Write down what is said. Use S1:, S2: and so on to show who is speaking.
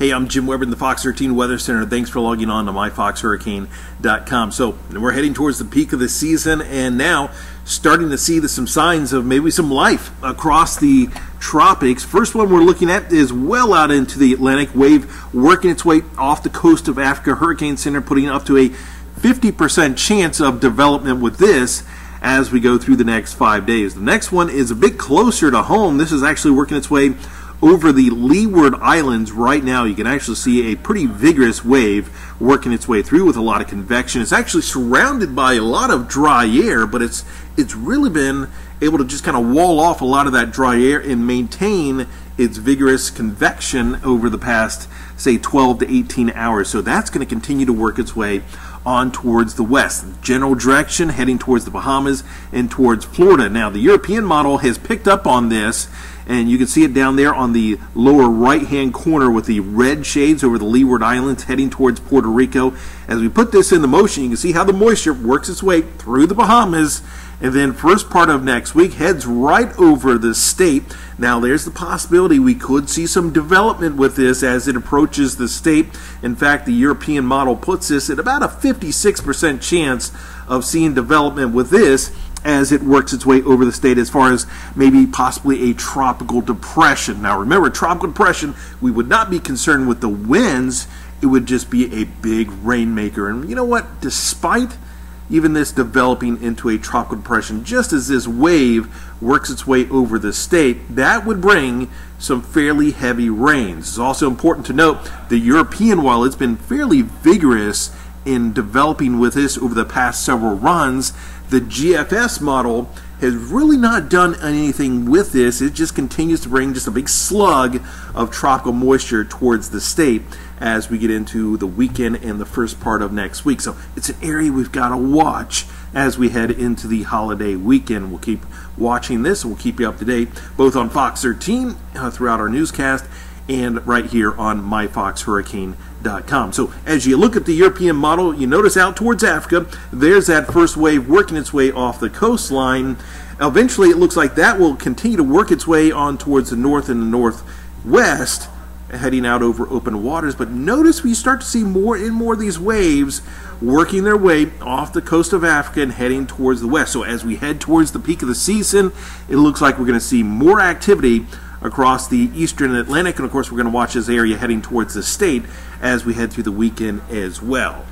S1: Hey, I'm Jim Weber in the Fox 13 Weather Center. Thanks for logging on to myfoxhurricane.com. So we're heading towards the peak of the season, and now starting to see some signs of maybe some life across the tropics. First one we're looking at is well out into the Atlantic. Wave working its way off the coast of Africa. Hurricane Center putting up to a 50% chance of development with this as we go through the next 5 days. The next one is a bit closer to home. This is actually working its way over the Leeward Islands right now. You can actually see a pretty vigorous wave working its way through with a lot of convection. It's actually surrounded by a lot of dry air, but it's really been able to just kind of wall off a lot of that dry air and maintain its vigorous convection over the past, say, 12 to 18 hours. So that's going to continue to work its way on towards the west. General direction heading towards the Bahamas and towards Florida. Now, the European model has picked up on this, and you can see it down there on the lower right-hand corner with the red shades over the Leeward Islands heading towards Puerto Rico. As we put this into motion, you can see how the moisture works its way through the Bahamas, and then first part of next week heads right over the state. Now, there's the possibility we could see some development with this as it approaches the state. In fact, the European model puts this at about a 56% chance of seeing development with this as it works its way over the state, as far as maybe possibly a tropical depression. Now, remember, tropical depression, we would not be concerned with the winds. It would just be a big rainmaker. And you know what? Despite even this developing into a tropical depression, just as this wave works its way over the state, that would bring some fairly heavy rains. It's also important to note the European, while it's been fairly vigorous in developing with this over the past several runs, the GFS model has really not done anything with this. It just continues to bring just a big slug of tropical moisture towards the state as we get into the weekend and the first part of next week. So it's an area we've got to watch as we head into the holiday weekend. We'll keep watching this, and we'll keep you up to date both on Fox 13 throughout our newscast and right here on myfoxhurricane.com. So as you look at the European model, you notice out towards Africa, there's that first wave working its way off the coastline. Eventually, it looks like that will continue to work its way on towards the north and the northwest, heading out over open waters. But notice we start to see more and more of these waves working their way off the coast of Africa and heading towards the west. So as we head towards the peak of the season, it looks like we're going to see more activity across the eastern Atlantic, and of course we're going to watch this area heading towards the state as we head through the weekend as well.